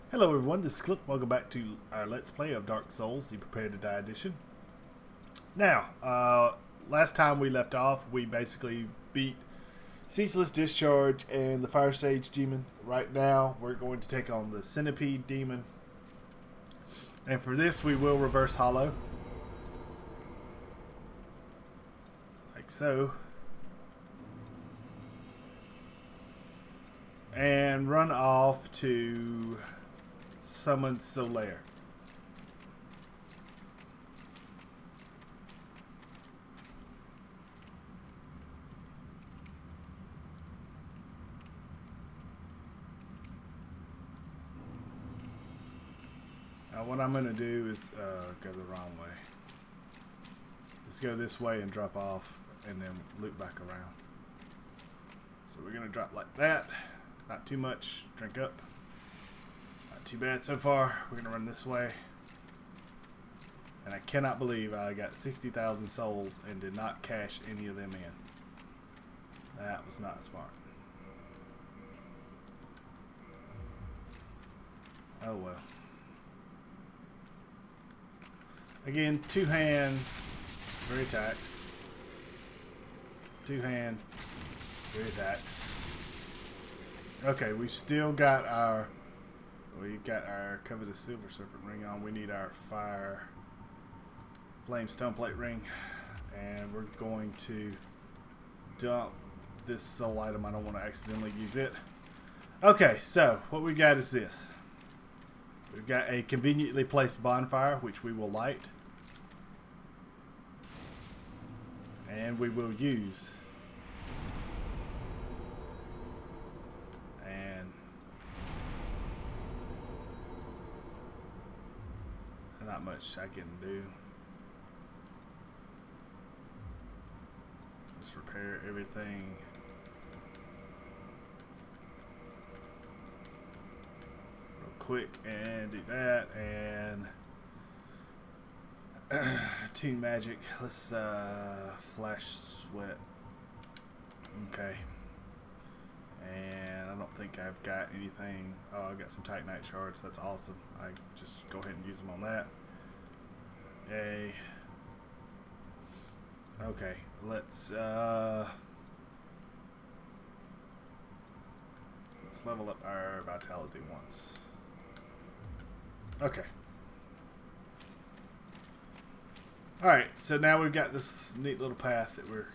Hello everyone, this is Cliff. Welcome back to our Let's Play of Dark Souls, the Prepare to Die edition. Now, last time we left off, we basically beat Ceaseless Discharge and the Fire Sage Demon. Right now, we're going to take on the Centipede Demon. And for this, we will reverse hollow. Like so. And run off to summon Solaire. Now what I'm going to do is go the wrong way. Let's go this way and drop off and then loop back around. So we're going to drop like that. Not too much. Drink up. Not too bad so far. We're going to run this way. And I cannot believe I got 60,000 souls and did not cash any of them in. That was not smart. Oh well. Again, two-hand, 3 attacks. Two-hand, 3 attacks. Okay, we still got our... We've got our covetous silver serpent ring on. We need our fire flame stone plate ring. And we're going to dump this soul item. I don't want to accidentally use it. Okay, so what we got is this. We've got a conveniently placed bonfire, which we will light. And we will use. And not much I can do. Just repair everything. Real quick and do that. And Toon Magic. Let's Flash Sweat. Okay. And I don't think I've got anything. Oh, I've got some Titanite shards. That's awesome. I just go ahead and use them on that. Yay. Okay, let's level up our vitality once. Okay. Alright, so now we've got this neat little path that we'll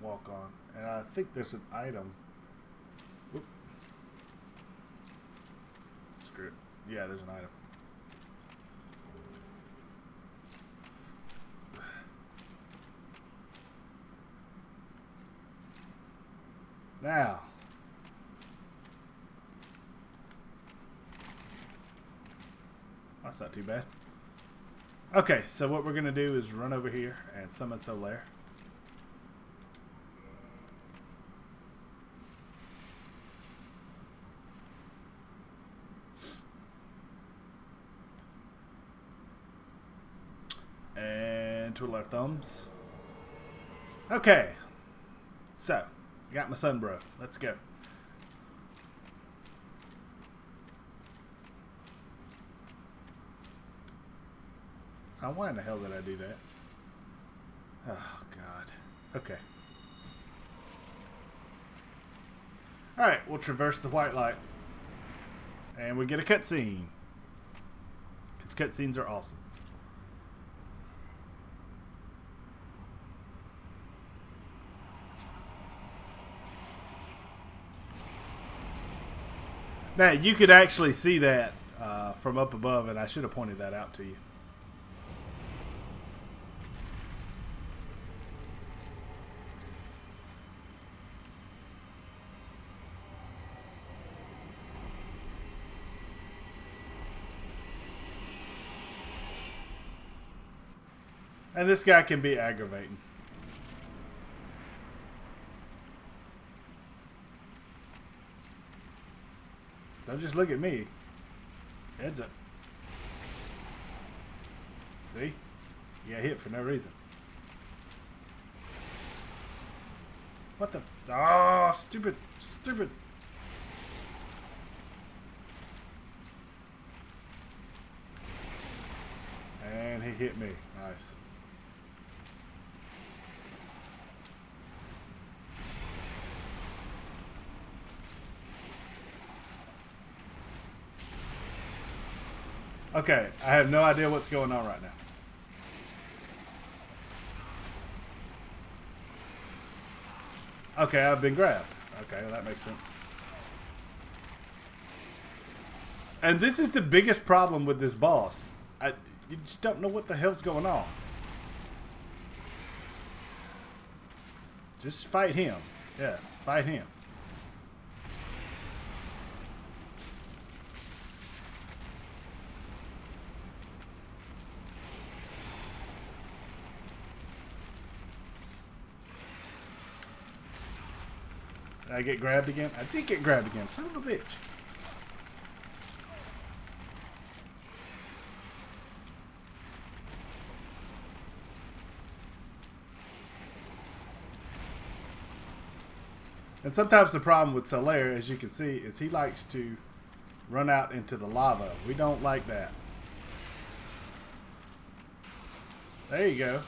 walk on. And I think there's an item. Whoop. Screw it. Yeah, there's an item. Now. That's not too bad. Okay, so what we're going to do is run over here and summon Solaire. And twiddle our thumbs. Okay, so got my sun bro. Let's go. Why in the hell did I do that? Oh, God. Okay. Alright, we'll traverse the white light. And we get a cutscene. Because cutscenes are awesome. Now, you could actually see that from up above, and I should have pointed that out to you. And this guy can be aggravating. Don't just look at me. Heads up. See? You got hit for no reason. What the? Oh, stupid. Stupid. he hit me. Nice. Okay, I have no idea what's going on right now. Okay, I've been grabbed. Okay, well, that makes sense. And this is the biggest problem with this boss. You just don't know what the hell's going on. Just fight him. Yes, fight him. Did I get grabbed again? I did get grabbed again. Son of a bitch. And sometimes the problem with Solaire, as you can see, is he likes to run out into the lava. We don't like that. There you go.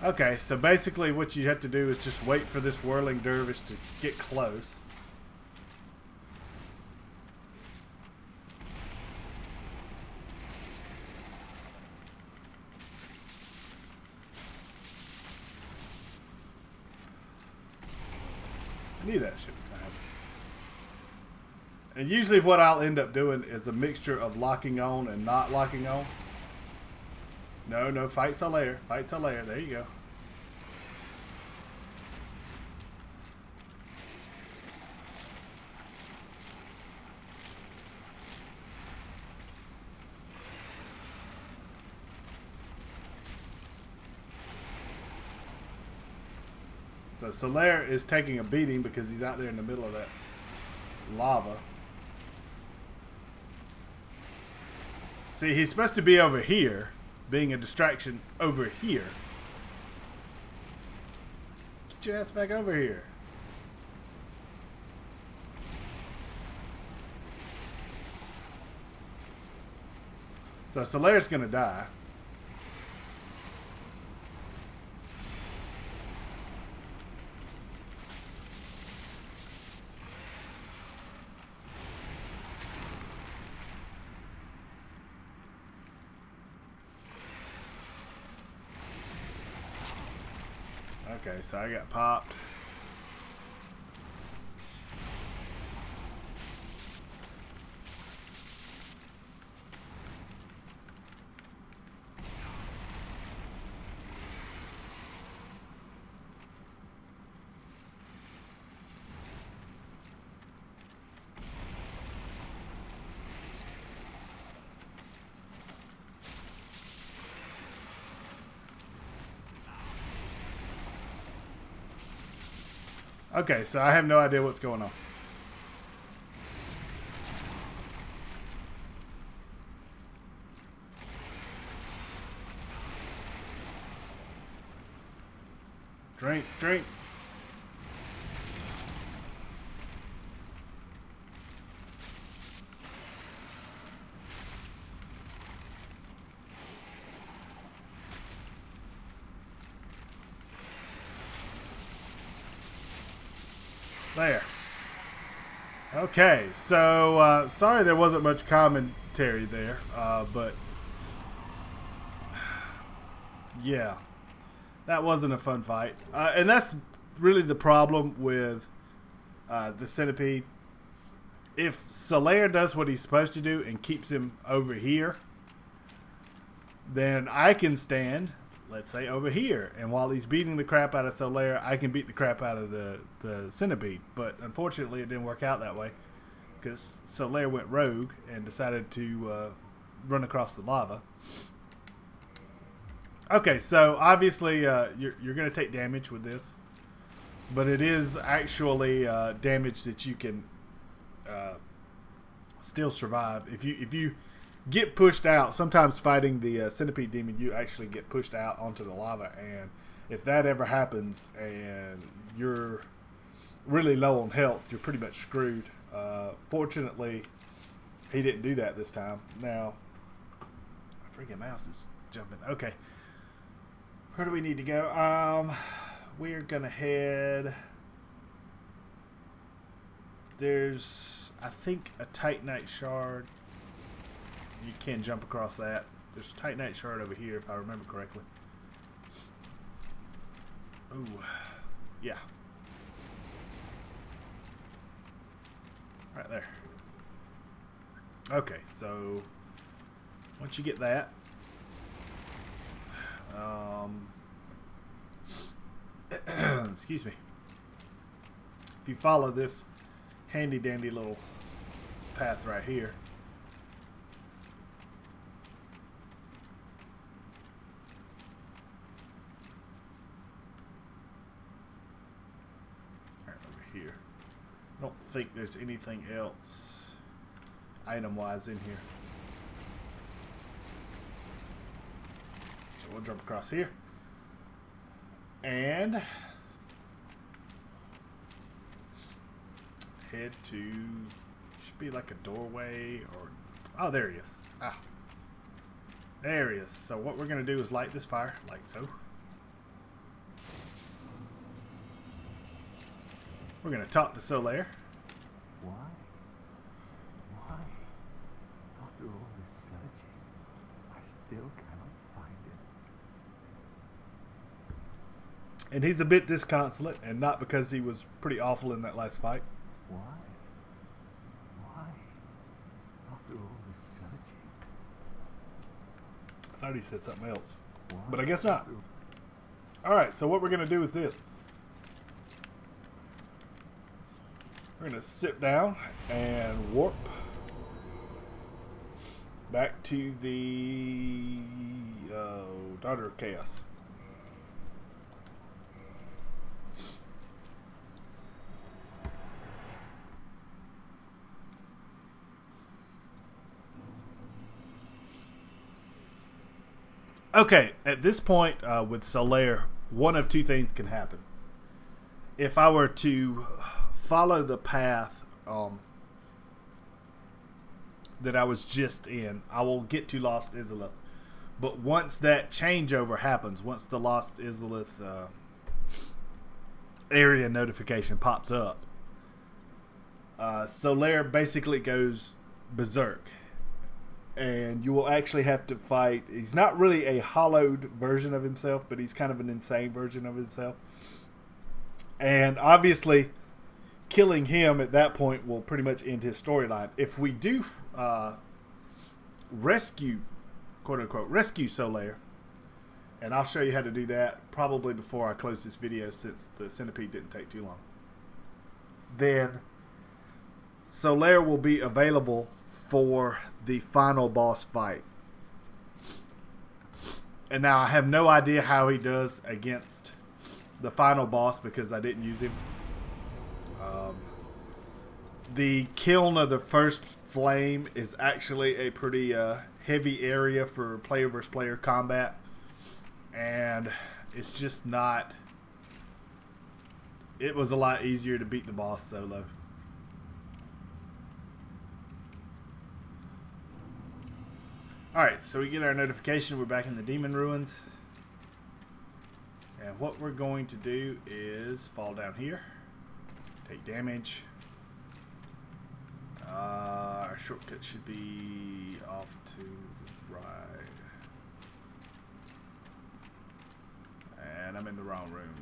Okay, so basically what you have to do is just wait for this whirling dervish to get close. I knew that shit was gonna happen. And usually what I'll end up doing is a mixture of locking on and not locking on. No, no, fight Solaire. Fight Solaire. There you go. So Solaire is taking a beating because he's out there in the middle of that lava. See, he's supposed to be over here, being a distraction over here. Get your ass back over here. So Solaire's gonna die. Okay, so I got popped. Okay, so I have no idea what's going on. Drink, drink. There. Okay, so sorry there wasn't much commentary there, but yeah, that wasn't a fun fight. And that's really the problem with the Centipede. If Solaire does what he's supposed to do and keeps him over here, then I can stand, let's say, over here. And while he's beating the crap out of Solaire, I can beat the crap out of the Centipede. But unfortunately, it didn't work out that way because Solaire went rogue and decided to run across the lava. Okay, so obviously you're going to take damage with this. But it is actually damage that you can still survive. If you get pushed out, sometimes fighting the Centipede Demon, you actually get pushed out onto the lava, and if that ever happens and you're really low on health, you're pretty much screwed. Fortunately, He didn't do that this time. Now, my freaking mouse is jumping. Okay. Where do we need to go? We're going to head... There's, I think, a Titanite shard. You can jump across that. There's a Titanite shard over here, if I remember correctly. Ooh, yeah. Right there. Okay, so once you get that, excuse me. If you follow this handy dandy little path right here, right over here. I don't think there's anything else item wise in here, so we'll jump across here and head to, should be like a doorway, or, oh, there he is. Ah, there he is. So what we're going to do is light this fire, like so. We're going to talk to Solaire. Why? Why? After all this searching, I still cannot find it. And he's a bit disconsolate, and not because he was pretty awful in that last fight. Why? Why? After all this searching. I thought he said something else. Why? But I guess not. Alright, so what we're going to do is this. We're going to sit down and warp back to the Daughter of Chaos. Okay, at this point with Solaire, one of two things can happen. If I were to follow the path that I was just in, I will get to Lost Izalith. But once that changeover happens, once the Lost Izalith area notification pops up, Solaire basically goes berserk. And you will actually have to fight. He's not really a hollowed version of himself, but he's kind of an insane version of himself. And obviously, killing him at that point will pretty much end his storyline. If we do rescue, quote unquote, rescue Solaire, and I'll show you how to do that probably before I close this video, since the Centipede didn't take too long, then Solaire will be available for the final boss fight. And now I have no idea how he does against the final boss because I didn't use him. The kiln of the first flame is actually a pretty heavy area for player versus player combat, and it's just not, it was a lot easier to beat the boss solo. Alright, so we get our notification. We're back in the Demon Ruins. And what we're going to do is fall down here. Take damage. Our shortcut should be off to the right. And I'm in the wrong room.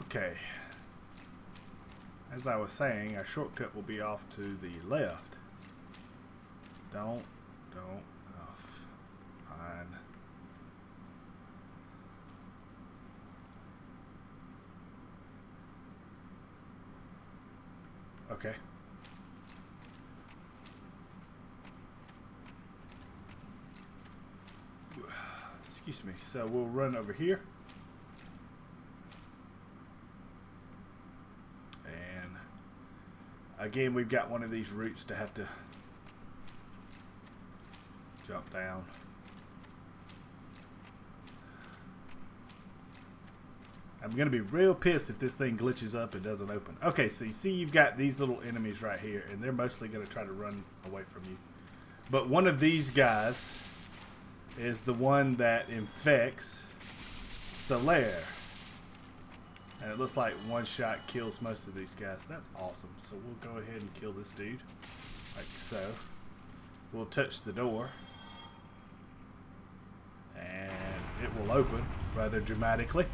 Okay. As I was saying, our shortcut will be off to the left. Don't. Oh, fine. Okay. Excuse me. So we'll run over here. And again, we've got one of these routes to have to jump down. I'm going to be real pissed if this thing glitches up and doesn't open. Okay, so you see you've got these little enemies right here, and they're mostly going to try to run away from you. But one of these guys is the one that infects Solaire. And it looks like one shot kills most of these guys. That's awesome. So we'll go ahead and kill this dude. Like so. We'll touch the door. And it will open rather dramatically.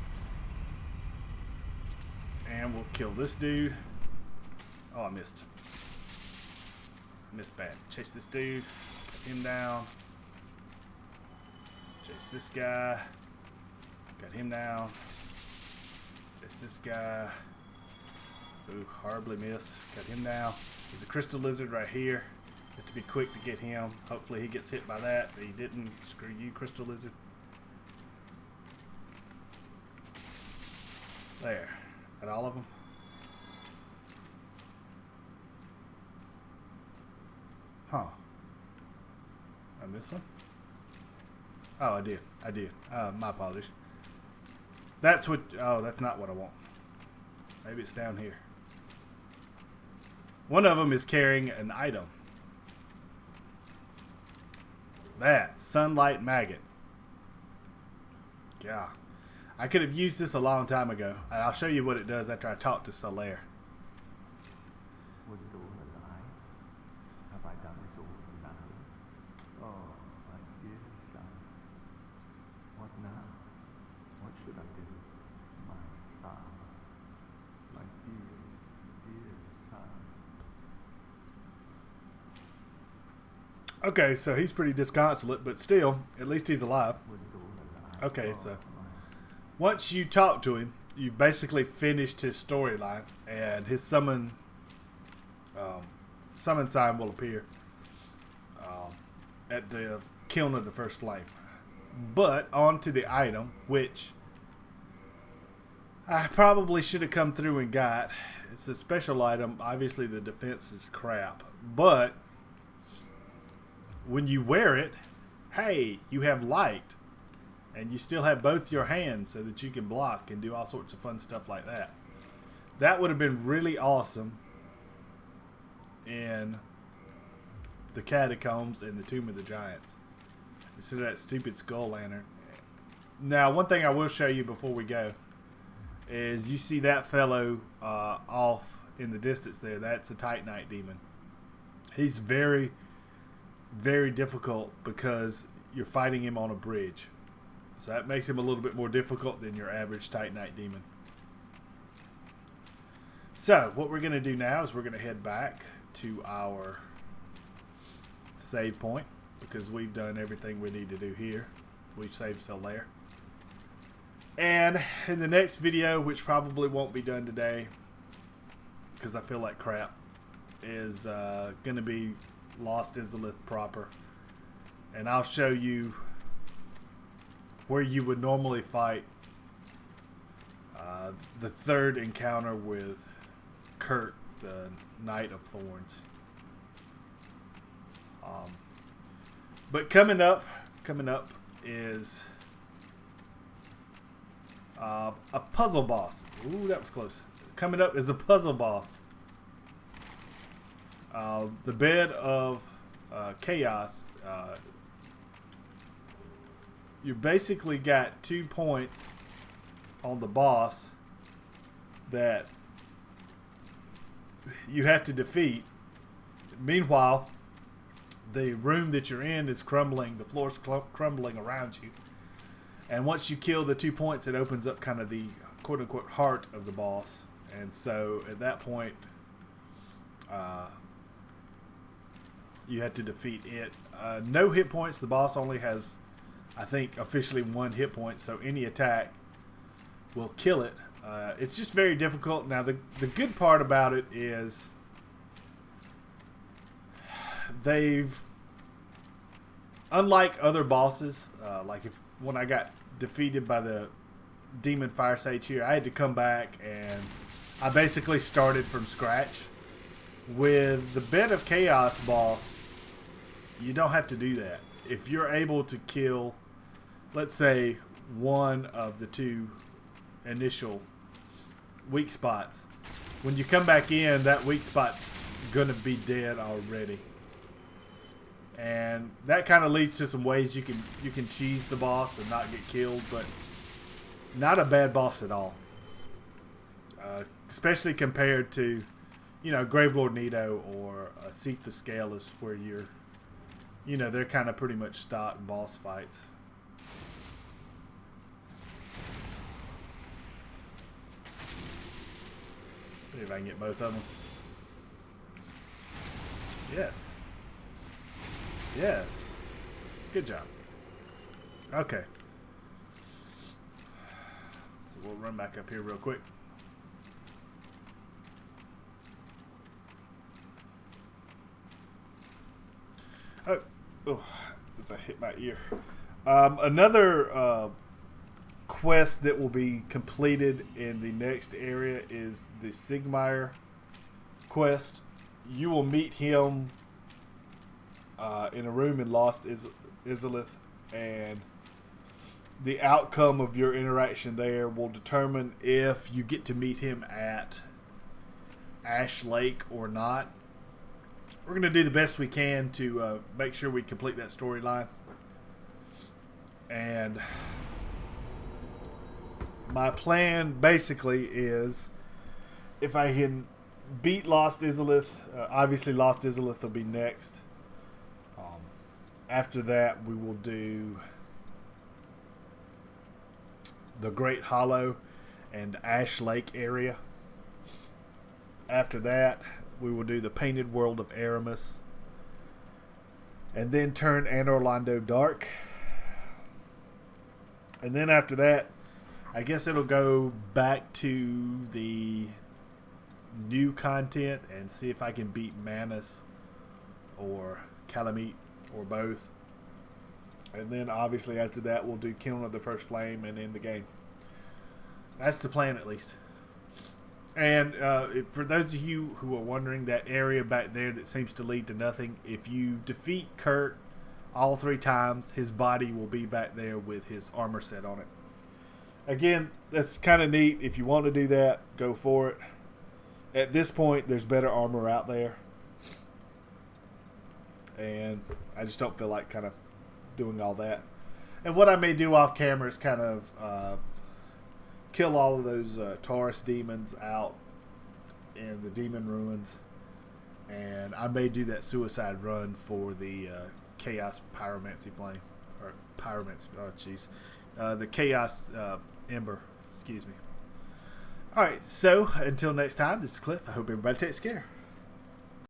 And we'll kill this dude. Oh, I missed. I missed bad. Chase this dude. Cut him down. Chase this guy. Got him down. Chase this guy. Ooh, horribly missed. Got him down. There's a crystal lizard right here. Have to be quick to get him. Hopefully he gets hit by that, but he didn't. Screw you, crystal lizard. There. Got all of them. Huh. I missed one? Oh, I did. I did. My apologies. That's what... Oh, that's not what I want. Maybe it's down here. One of them is carrying an item. That. Sunlight Maggot. Yeah. I could have used this a long time ago. And I'll show you what it does after I talk to Solaire. Was it all a lie? Have I done this all for nothing? Oh, my dear son. What now? What should I do? My father. My dear, dear son. Okay, so he's pretty disconsolate, but still, at least he's alive. Was it all a lie? Okay, Oh, so my once you talk to him, you've basically finished his storyline, and his summon sign will appear at the kiln of the first flame. But on to the item, which I probably should have come through and got. It's a special item. Obviously, the defense is crap, but when you wear it, hey, you have light. And you still have both your hands so that you can block and do all sorts of fun stuff like that. That would have been really awesome in the Catacombs and the Tomb of the Giants. Instead of that stupid skull lantern. Now, one thing I will show you before we go is you see that fellow off in the distance there. That's a Titanite Demon. He's very, very difficult because you're fighting him on a bridge. So that makes him a little bit more difficult than your average Titanite Demon. So what we're going to do now is we're going to head back to our save point because we've done everything we need to do here. We've saved Solaire. And in the next video, which probably won't be done today because I feel like crap, is going to be Lost Izalith proper. And I'll show you where you would normally fight the third encounter with Kurt, the Knight of Thorns. But coming up is a puzzle boss. Ooh, that was close. Coming up is a puzzle boss. The Bed of Chaos. You basically got 2 points on the boss that you have to defeat. Meanwhile, the room that you're in is crumbling. The floor's crumbling around you. And once you kill the 2 points, it opens up kind of the quote-unquote heart of the boss. And so at that point, you have to defeat it. No hit points. The boss only has, I think, officially 1 hit point, so any attack will kill it. It's just very difficult. Now, the good part about it is they've, unlike other bosses, like when I got defeated by the Demon Fire Sage here, I had to come back and I basically started from scratch. With the Bed of Chaos boss, you don't have to do that. If you're able to kill, let's say, one of the 2 initial weak spots. When you come back in, that weak spot's gonna be dead already. And that kind of leads to some ways you can cheese the boss and not get killed, but not a bad boss at all. Especially compared to, you know, Gravelord Nito or Seath the Scaleless, where you're, you know, they're kind of pretty much stock boss fights. See if I can get both of them. Yes. Yes. Good job. Okay. So we'll run back up here real quick. Oh, as I hit my ear. Another quest that will be completed in the next area is the Sigmire quest. You will meet him in a room in Lost Izalith, and the outcome of your interaction there will determine if you get to meet him at Ash Lake or not. We're going to do the best we can to make sure we complete that storyline. And my plan basically is, if I can beat Lost Izalith, obviously Lost Izalith will be next. After that, we will do the Great Hollow and Ash Lake area. After that, we will do the Painted World of Aramis, and then turn Anor Londo dark. And then after that, I guess it'll go back to the new content and see if I can beat Manus or Calamite or both. And then obviously after that, we'll do Kiln of the First Flame and end the game. That's the plan, at least. And for those of you who are wondering, that area back there that seems to lead to nothing, if you defeat Kurt all 3 times, his body will be back there with his armor set on it. Again, that's kind of neat. If you want to do that, go for it. At this point, there's better armor out there. And I just don't feel like kind of doing all that. And what I may do off camera is kind of kill all of those Taurus demons out in the demon ruins, and I may do that suicide run for the Chaos Pyromancy Flame, or Pyromancy. Oh, jeez, the Chaos Ember. Excuse me. All right, so until next time, this is Cliff. I hope everybody takes care.